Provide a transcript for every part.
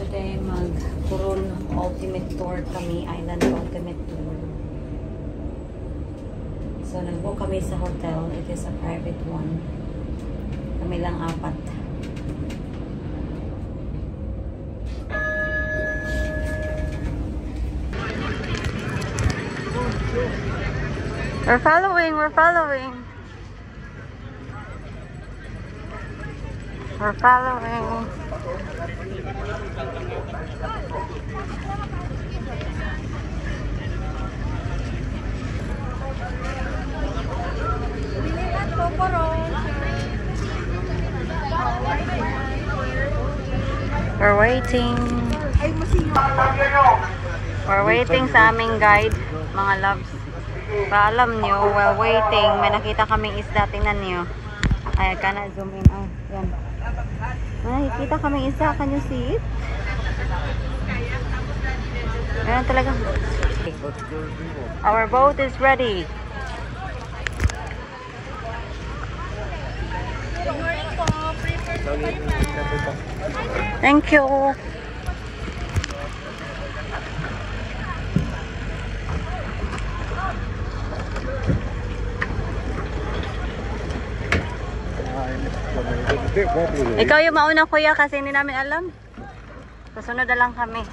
today mag-Coron Ultimate Tour kami, Island Ultimate Tour. So nag-book kami sa hotel. It is a private one. Kami lang 4. We're following. We're following. We're waiting. We're waiting sa aming guide, mga loves. Paalam nyo, while waiting, may nakita kaming isda. Tingnan nyo. Ay, kana zoom in. Ay, yan. May nakikita kaming isda. Can you see it? Ganun talaga. Our boat is ready. Thank you. Ikaw yung mauna, kuya, kasi hindi namin alam. Susunod na lang kami.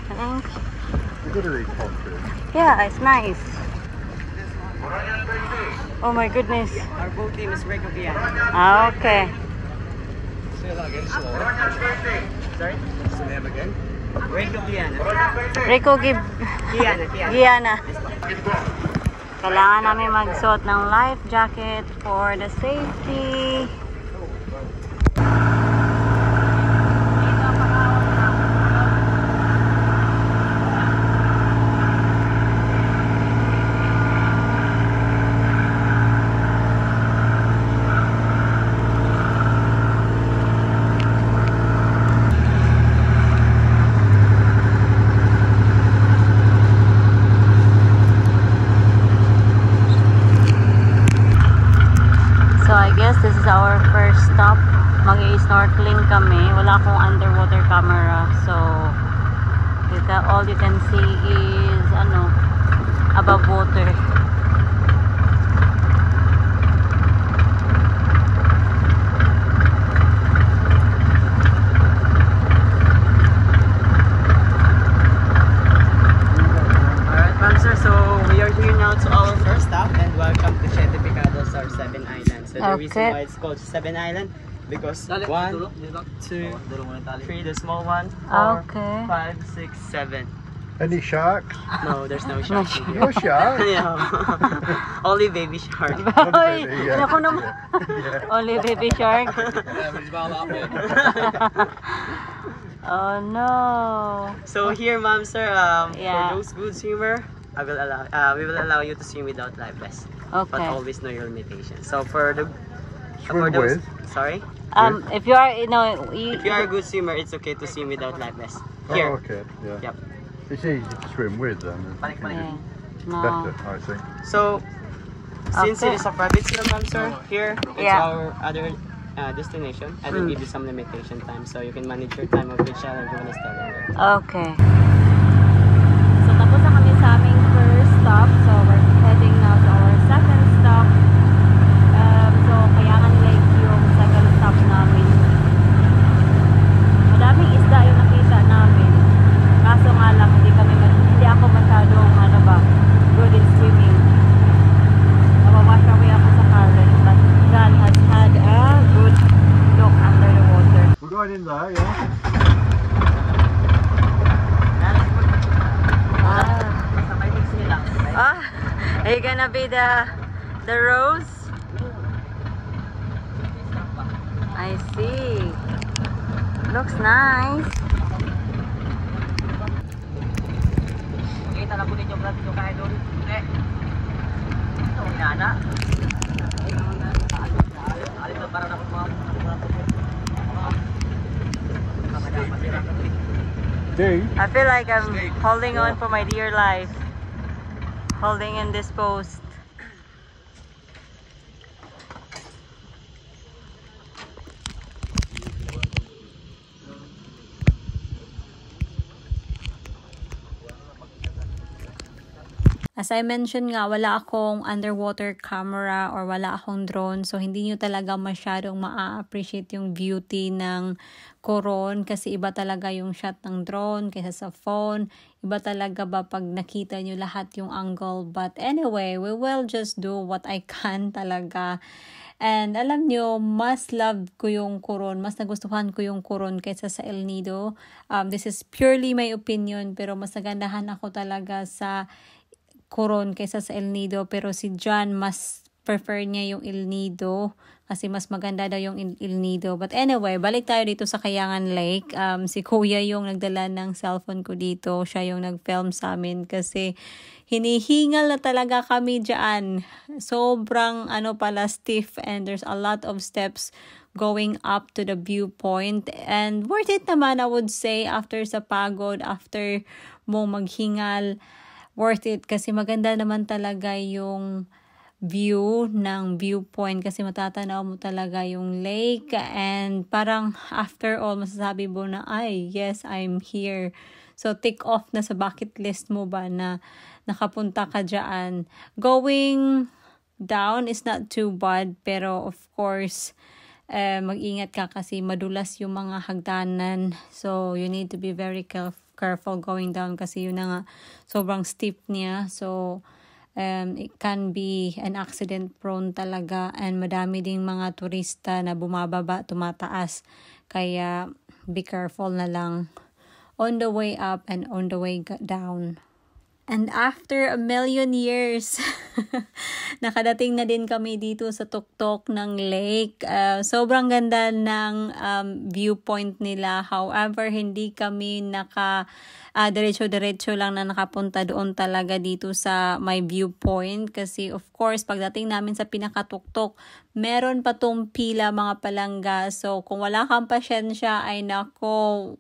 Thank you. Yeah, it's nice. Oh my goodness. Our boat name is Rico Giana. Ah, okay. Say that again, slower. Sorry? What's the name again? Rico Giana. Rico Giana. Giana. Kailangan namin magsuot ng life jacket for the safety. This is our first stop. Mag-i-snorkeling kami. Wala akong underwater camera. So, all you can see is above water. Alright, ma'am sir, so we are here now to our first stop and welcome to Siete Pecados or 7 Islands. So the reason why it's called 7 Island because 1, 2, 3, the small one, 4, 5, 6, 7. Any sharks? No, there's no sharks in here. No sharks? Yeah. Only baby shark. Oy, ako naman. Only baby shark. Oh no. So here, ma'am, sir, Yeah. for those good swimmer, we will allow you to swim without life vest. But Okay. always know your limitation. So for the Swim with? sorry, If you are, if you are a good swimmer, it's okay to swim without life vest. Here. Oh, okay. Yeah. Yep. It's easy to swim with then. yeah. Better, No. I think. So since Okay. it is a private swim, ma'am, sir, here it's Yeah. our other destination. I will give you some limitation time so you can manage your time of which challenge you want to stay longer. Okay. So tapos na kami sa aming first stop. So we're heading now to our second stop. So Kayangan Lake yung second stop namin. Madaming isda yung nakita namin. Kaso nga lang hindi ako masyadong good in swimming. Nawawash away ako sa current. But John has had a good look under the water. We're going in there, yeah? Are you gonna be the rose? I see. Looks nice. Kita na po ninyo yung kahit doon. Okay. Ito, hinana. Alit na para na po mga I feel like I'm holding on for my dear life. Holding in this post. As I mentioned nga, wala akong underwater camera or wala akong drone. So, hindi nyo talaga masyadong ma-appreciate yung beauty ng Coron kasi iba talaga yung shot ng drone kaysa sa phone. Iba talaga ba pag nakita nyo lahat yung angle. But anyway, we will just do what I can talaga. And alam nyo, mas love ko yung Coron. Mas nagustuhan ko yung Coron kaysa sa El Nido. This is purely my opinion pero mas nagandahan ako talaga sa Coron kaysa sa El Nido, pero si John mas prefer niya yung El Nido kasi mas maganda daw yung El Nido. But anyway, balik tayo dito sa Kayangan Lake. Si Kuya yung nagdala ng cellphone ko dito. Siya yung nag-film sa amin kasi hinihingal na talaga kami dyan. Sobrang stiff and there's a lot of steps going up to the viewpoint. And worth it naman, I would say, after sa pagod, after mo maghingal, worth it kasi maganda naman talaga yung view ng viewpoint kasi matatanaw mo talaga yung lake and parang after all masasabi mo na ay yes, I'm here. So tick off na sa bucket list mo ba na nakapunta ka dyan. Going down is not too bad pero of course mag-ingat ka kasi madulas yung mga hagdanan. So you need to be very careful going down kasi yun na nga sobrang steep niya. So it can be an accident prone talaga and madami ding mga turista na bumababa, tumataas. Kaya be careful na lang on the way up and on the way down. And after a million years, nakadating na din kami dito sa tuktok ng lake. Sobrang ganda ng viewpoint nila. However, hindi kami diretso-diretso lang na nakapunta doon talaga dito sa my viewpoint. Kasi of course, pagdating namin sa pinakatuktok, meron pa tong pila mga palangga. So, kung wala kang pasyensya, ay nako,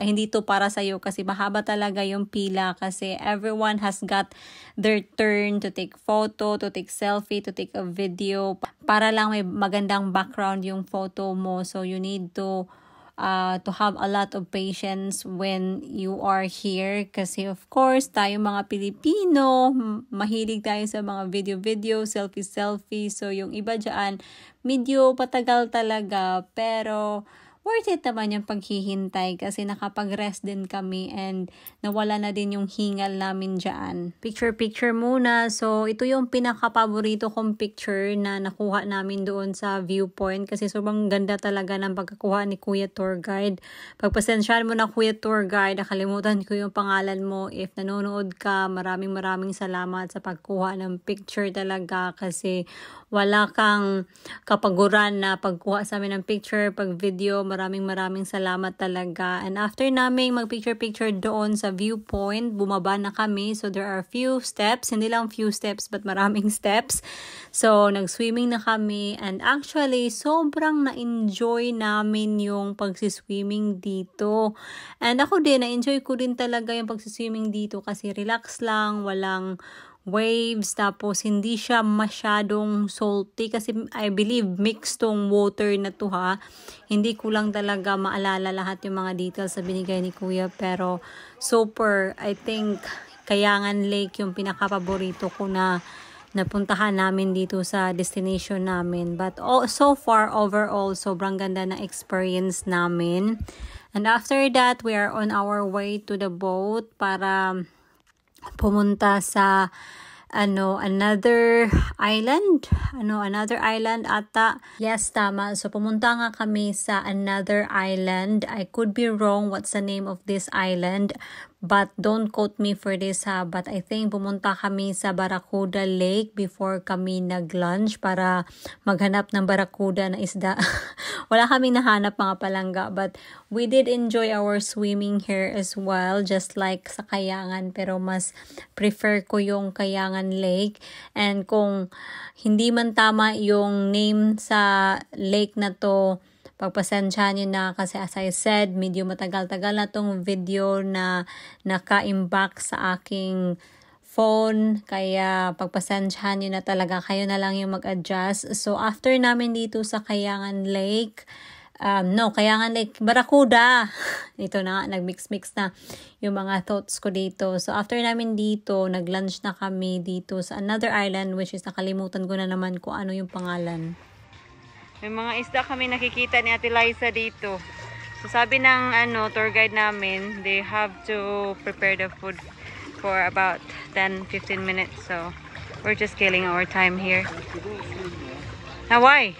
hindi to para sa'yo kasi mahaba talaga yung pila kasi everyone has got their turn to take photo, to take selfie, to take a video para lang may magandang background yung photo mo. So you need to have a lot of patience when you are here kasi of course tayo mga Pilipino mahilig tayo sa mga video, selfie. So yung iba dyan medyo patagal talaga pero worth it naman yung paghihintay kasi nakapag-rest din kami and nawala na din yung hingal namin dyan. Picture muna. So, ito yung pinaka-paborito kong picture na nakuha namin doon sa viewpoint kasi sobrang ganda talaga ng pagkakuha ni Kuya Tour Guide. Pagpasensyahan mo na Kuya Tour Guide, nakalimutan ko yung pangalan mo. If nanonood ka, maraming salamat sa pagkuha ng picture talaga kasi wala kang kapaguran na pagkuha sa amin ng picture, pag video, maraming salamat talaga. And after namin mag-picture doon sa viewpoint, bumaba na kami. So there are few steps, hindi lang few steps but maraming steps. So nag-swimming na kami and actually sobrang na-enjoy namin yung pagsiswimming dito. And ako din, na-enjoy ko din talaga yung pagsiswimming dito kasi relax lang, walang waves, tapos hindi siya masyadong salty kasi I believe mixed tong water na to ha. Hindi ko lang talaga maalala lahat yung mga details na binigay ni Kuya pero super, I think Kayangan Lake yung pinaka-paborito ko na napuntahan namin dito sa destination namin. But so far, overall, sobrang ganda na experience namin. And after that, we are on our way to the boat para pumunta sa another island ata. Yes, tama. So pumunta nga kami sa another island. I could be wrong what's the name of this island, but don't quote me for this ha. But I think pumunta kami sa Barracuda Lake before kami nag-lunch para maghanap ng barracuda na isda. Wala kaming nahanap mga palangga, but we did enjoy our swimming here as well, just like sa Kayangan, pero mas prefer ko yung Kayangan Lake. And kung hindi man tama yung name sa lake na to, pagpasensya nyo na kasi as I said, medyo matagal-tagal na tong video na naka-imbak sa aking phone, kaya pagpasensyahan nyo na talaga, kayo na lang yung mag-adjust. So after namin dito sa Kayangan Lake, No, kaya nga like, barakuda. Ito na nga, nag-mix-mix na yung mga thoughts ko dito. So, after namin dito, nag-lunch na kami dito sa another island, which is nakalimutan ko na naman kung ano yung pangalan. May mga isda kami nakikita ni Ate Liza dito. So, sabi ng tour guide namin, they have to prepare the food for about 10-15 minutes. So, we're just killing our time here. Now, why?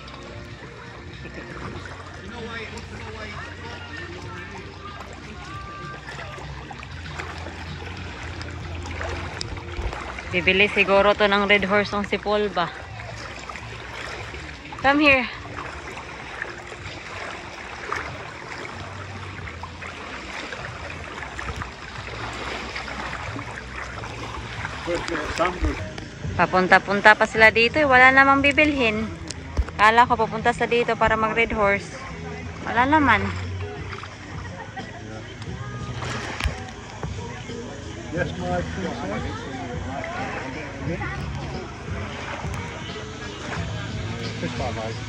Bibili siguro to ng Red Horse ng si Paul ba? Come here. Papunta-punta pa sila dito. Wala namang bibilhin. Kala ko papunta sa dito para mag Red Horse. Wala naman. Yes, Mike. This one, mate.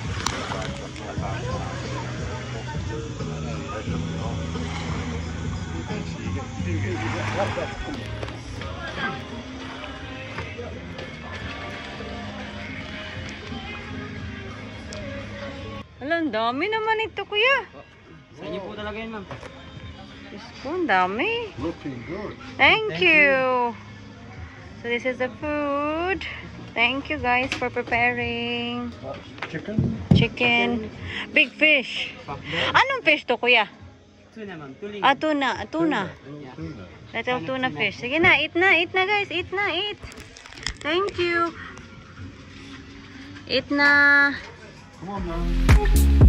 Ang dami naman ito, kuya. Sa inyo po talaga yun, ma'am. Diyos ko, ang dami. Looking good. Thank you. So this is the food. Thank you guys for preparing That's chicken. chicken. Big fish. Anong fish to, kuya? Tuna, ma'am. Tuling. Ah, tuna. Tuna. Yeah. Tuna. Little tuna fish. Sige na, eat na. Eat na, guys. Eat na, eat. Thank you. Eat na. Come on, man.